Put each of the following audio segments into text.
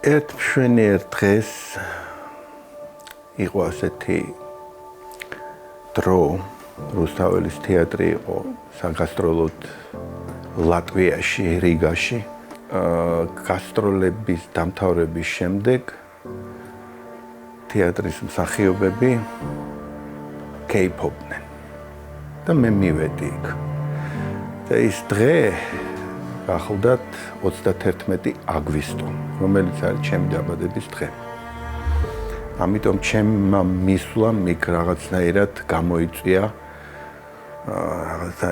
ერთ მშვენიერ დღეს იყო ასეთი დრო, რუსთაველის თეატრი იყო საგასტროლოდ ლატვიაში, რიგაში. გასტროლების დამთავრების შემდეგ თეატრის მსახიობები კეიფობდნენ და მე მივედი იქ. და ის დღე გახლდათ 31 აგვისტო, რომელიც არის ჩემი დაბადების დღე. ამიტომ ჩემმა მისვლამ იქ რაღაცნაირად გამოიწვია რაღაცა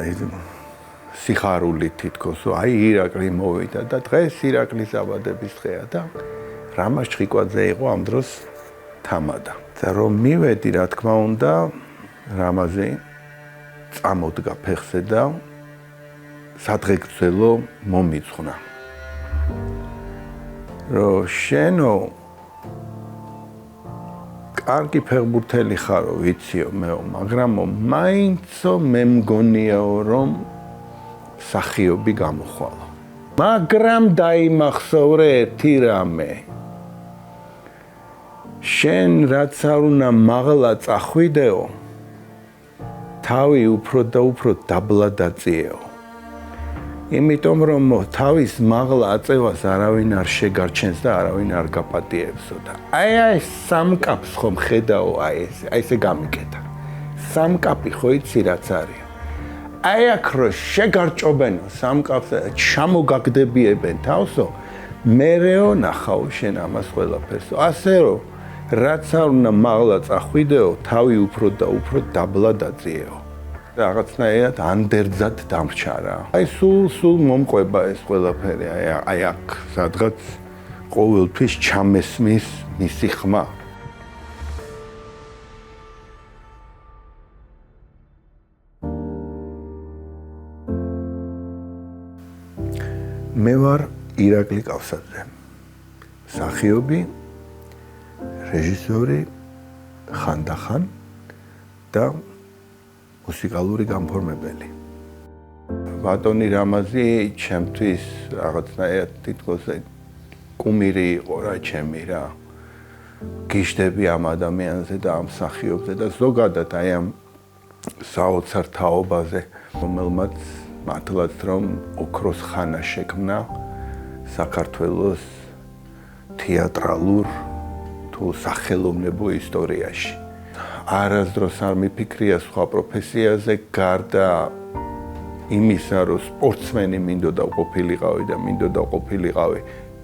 სიხარული თითქოს, აი ირაკლი მოვიდა და დღეს ირაკლის დაბადების დღეა და რამაზ ჩხიკვაძე იყო ამ დროს თამადა. და რომ მივედი, რა თქმა უნდა, რამაზი წამოდგა ფეხზე და სადღეგრძელო მომიწყნა. რომ შენო კარგი ფეხბურთელი ხარო, ვიციო მეო, მაგრამ მაინცო მე მგონიაო რომ სახიობი გამოხვალო. მაგრამ დაიმახსოვრე ერთი რამე. შენ რაც არ უნდა მაღლა წახვიდეო, თავი უფრო და უფრო დაბლა დაწიეო. იმიტომ რომ თავის მაღლა აწევას არავინ არ შეგარჩენს და არავინ არ გაპატიებსო და აი სამკაპს ხომ ხედაო, აი ესე გამიკეთა. სამკაპი ხო იცი რაც არის? აი აქ რო შეგარჭობენო სამკაპს და ჩამოგაგდებიებენ თავსო, მერეო ნახავ შენ ამას ყველაფერსო. ასე რომ რაც არ უნდა მაღლა წახვიდეო, თავი უფრო და უფრო დაბლა დაწიეო. რაღაცნაირად ანდერძად დამრჩა რა. აი სულ მომყვება ეს ყველაფერი, აი აქ სადღაც ყოველთვის ჩამესმის მისი ხმა. მე ვარ ირაკლი კავსაძე, მსახიობი, რეჟისორი ხანდახან და მუსიკალური გამფორმებელი. ბატონი რამაზი ჩემთვის რაღაცნაირად თითქოს კუმირი იყო რა, ჩემი რა. გიშდები ამ ადამიანზე და ამ მსახიობზე და ზოგადად აი ამ საოცარ თაობაზე, რომელმაც მართლაც რომ ოქროს ხანა შექმნა საქართველოს თეატრალურ თუ სახელოვნებო ისტორიაში. არასდროს არ მიფიქრია სხვა პროფესიაზე გარდა იმისა, რომ სპორტსმენი მინდოდა ყოფილიყავი და მინდოდა ყოფილიყავი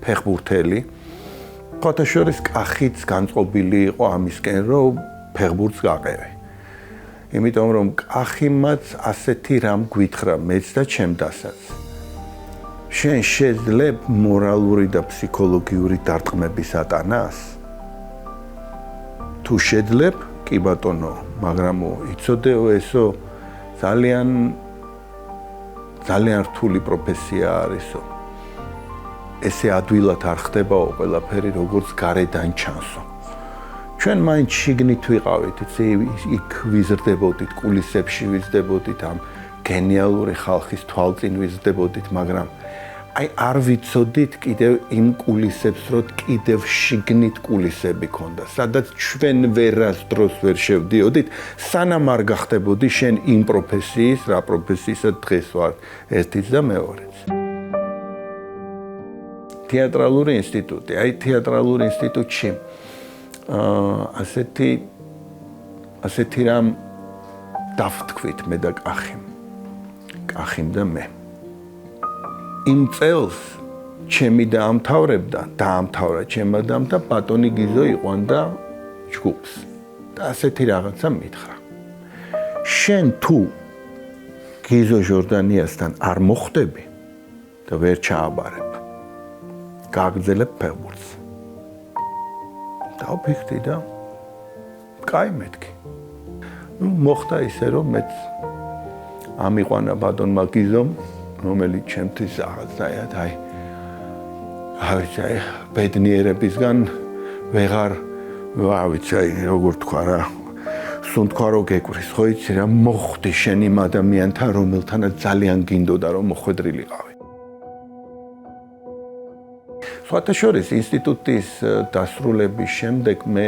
ფეხბურთელი. ხოთაშორის კახიც განწყობილი იყო ამისკენ, რომ ფეხბურთს გაყევი. იმიტომ რომ კახიმაც ასეთი რამ გვითხრა მეც და ჩემდასაც. შენ შეძლებ მორალური და ფსიქოლოგიური დარტყმების ატანას? თუ შეძლებ, კი ბატონო, მაგრამ იცოდეო ესო ძალიან რთული პროფესია არისო. ესე ადვილად არ ხდებაო ყველაფერი, როგორც გარედან ჩანსო. ჩვენ მაინც შიგნით ვიყავით, იქ ვიზრდებოდით, კულისებში ვიზრდებოდით, ამ გენიალური ხალხის თვალწინ ვიზრდებოდით, მაგრამ აი არ ვიცოდით კიდევ იმ კულისებს, რომ კიდევ შიგნით კულისები ქონდა, სადაც ჩვენ ვერასდროს ვერ შევდიოდით, სანამ არ გახდებოდი შენ იმ პროფესიის, რა პროფესიისა დღეს ვარ, ერთიც და მეორეც. თეატრალური ინსტიტუტი, აი თეატრალურ ინსტიტუტში ასეთი რამ დავთქვით მე და კახიმ და მე. იმ წელს ჩემი დაამთავრა ჩემმა და ბატონი გიზო იყვანდა ჯგუფს და ასეთი რაღაცა მითხრა. შენ თუ გიზო ჟორდანიასთან არ მოხვდები და ვერ ჩააბარებ, გააგრძელებ ფეხბურთს. დავფიქრდი და კაი მეთქი. მოხდა ისე რომ მეც ამიყვანა ბატონმა გიზომ, რომელიც ჩემთვის რაღაცნაირად აი ბედნიერებისგან ვეღარ როგორ თქვა რა, სუნთქვა რო გეკვრის, ხო იცი რა, მოხვდი შენ იმ ადამიანთან, რომელთანაც ძალიან გინდოდა რომ მოხვედრილიყავი. სხვათა შორის ინსტიტუტის დასრულების შემდეგ მე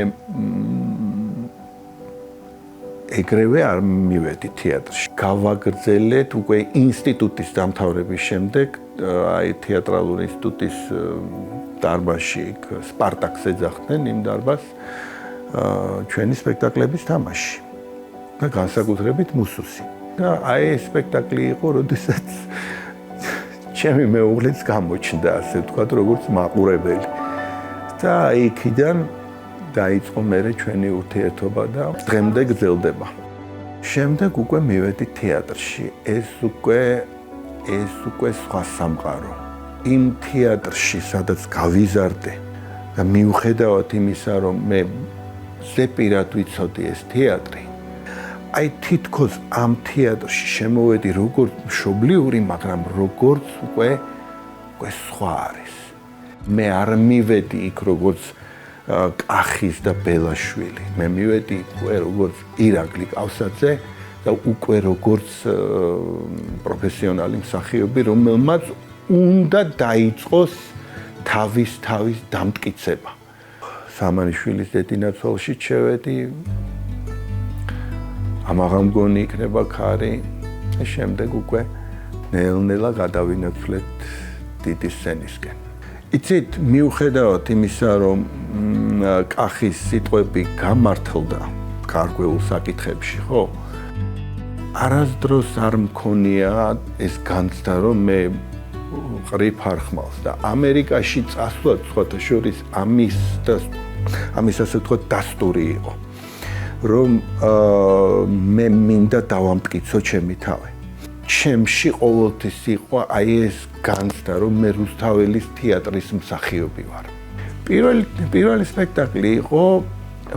ეგრევე არ მივედი თეატრში. გავაგრძელეთ უკვე ინსტიტუტის დამთავრების შემდეგ, აი თეატრალური ინსტიტუტის დარბაზში, სპარტაკს ეძახდნენ იმ დარბაზს, ჩვენი სპექტაკლების თამაში და განსაკუთრებით მუსუსი. და აი ეს სპექტაკლი იყო, როდესაც ჩემი მეუღლეც გამოჩნდა, ასე ვთქვათ, როგორც მაყურებელი. და იქიდან დაიწყო მერე ჩვენი ურთიერთობა და დღემდე გრძელდება. შემდეგ უკვე მივედი თეატრში. ეს უკვე სხვა სამყარო. იმ თეატრში, სადაც გავიზარდე და მიუხედავად იმისა, რომ მე ზეპირად ვიცოდი ეს თეატრი, აი თითქოს ამ თეატრში შემოვედი როგორც მშობლიური, მაგრამ როგორც უკვე სხვა არის. მე არ მივედი იქ როგორც კახის და ბელაშვილი. მე მივედი უკვე როგორც ირაკლი კავსაძე და უკვე როგორც პროფესიონალი მსახიობი, რომელმაც უნდა დაიწყოს თავის დამტკიცება. სამანიშვილის დედინაცვალში შევედი. ამაღამ მგონი იქნება ქარი და შემდეგ უკვე ნელ-ნელა გადავინაცვლეთ დიდი სცენისკენ. იცით, მიუხედავად იმისა, რომ კახის სიტყვები გამართლდა გარკვეულ საკითხებში, ხო? არასდროს არ მქონია ეს განცდა, რომ მე ყრიფ არ ხმავს და ამერიკაში წასვლაც სხვათა შორის ამის ასე ვთქვათ დასტური იყო. რომ მე მინდა დავამტკიცო ჩემი თავი. ჩემში ყოველთვის იყო აი ეს განცდა, რომ მე რუსთაველის თეატრის მსახიობი ვარ. პირველი სპექტაკლი იყო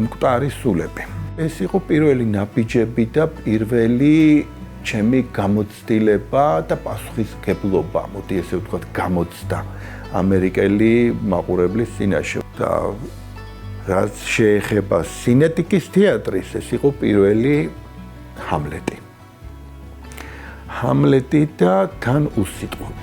მკვდარი სულები. ეს იყო პირველი ნაბიჯები და პირველი ჩემი გამოცდილება და პასუხისმგებლობა, მოდი ესე ვთქვათ, გამოცდა ამერიკელი მაყურებლის წინაშე. და რაც შეეხება სინეტიკის თეატრის, ეს იყო პირველი ჰამლეტი. ჰამლეტი და თან უსიტყვოდ.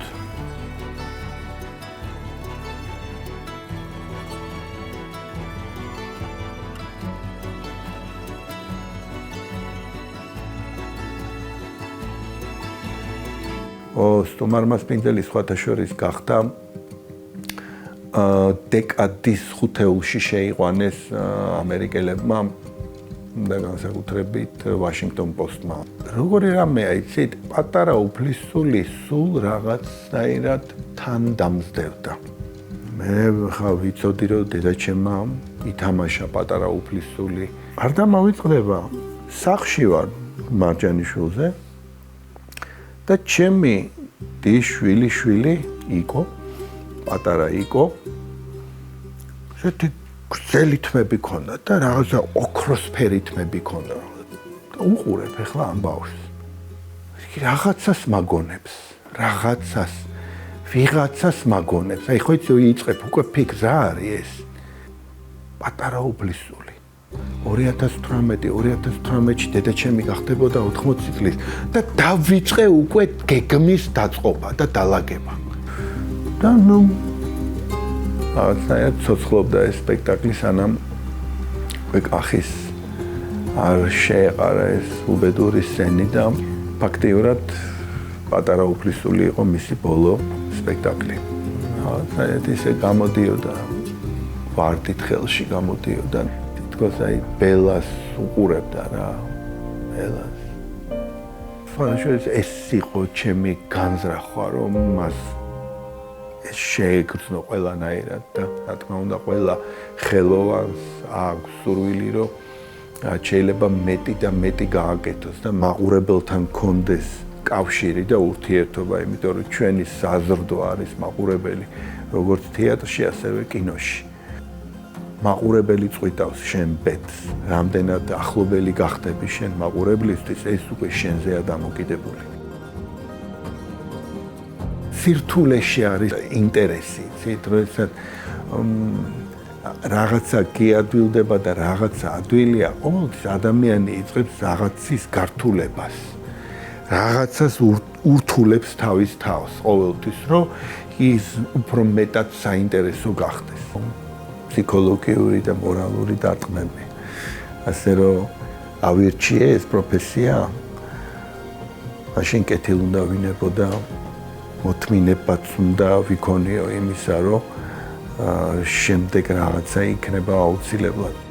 სტუმარმა სპინძელი სხვათა შორის გახდა დეკადის ხუთეულში შეიყვანეს ამერიკელებმა და განსაკუთრებით ვაშინგტონ პოსტმა. როგორი რამეა, იცით, პატარა უფლისწული სულ რაღაცნაირად თან დამზდევდა. მე ხა ვიცოდი, რომ დედაჩემმა ითამაშა პატარა უფლისწული. არ დამავიწყდება, სახლში ვარ მარჯანიშვილზე და ჩემი შვილი იყო, პატარა იყო. ესეთი გრძელი თმები ქონდა და რაღაცა ოქროსფერი თმები ქონდა. და უყურებ ახლა ამ ბავშვს. რაღაცას მაგონებს, ვიღაცას მაგონებს. აი ხო იცი, იწყებ უკვე ფიქრს, რა არის ეს? პატარა უფლისწული. 2018-ში დედაჩემი გახდებოდა 80 წლის და დავიწყე უკვე გეგმის დაწყობა და დალაგება. და რაღაცნაირად ცოცხლობდა ეს სპექტაკლი, სანამ უკვე კახის არ შეეყარა ეს უბედური სცენი და ფაქტიურად პატარა უფლისწული იყო მისი ბოლო სპექტაკლი. რაღაცნაირად ისე გამოდიოდა, ვარდით ხელში გამოდიოდა. აი ბელას უყურებდა რა, ბელას. ფანაშოის ეს იყო ჩემი განზრახვა, რომ მას ეს შეეგრძნო ყველანაირად და რა თქმა უნდა ყველა ხელოვანს აქვს სურვილი, რომ შეიძლება მეტი და მეტი გააკეთოს და მაყურებელთან კონდეს კავშირი და ურთიერთობა, იმიტომ რომ ჩვენი საზრდო არის მაყურებელი, როგორც თეატრში, ასევე კინოში. მაყურებელი წვითავს შენ ბედს, რამდენად ახლობელი გახდები შენ მაყურებლისთვის, ეს უკვე შენზეა დამოკიდებული. სირთულეში არის ინტერესი, როდესაც რაღაცა გიადვილდება და რაღაცა ადვილია, ყოველთვის ადამიანი იწყებს რაღაცის გართულებას. რაღაცას ურთულებს თავის თავს, ყოველთვის, რომ ის უფრო მეტად საინტერესო გახდეს. ფსიქოლოგიური და მორალური დარტყმები. ასე რომ ავირჩიე ეს პროფესია, მაშინ კეთილ უნდა ვინებო და მოთმინებაც უნდა ვიქონიო იმისა, რომ შემდეგ რაღაცა იქნება აუცილებლად.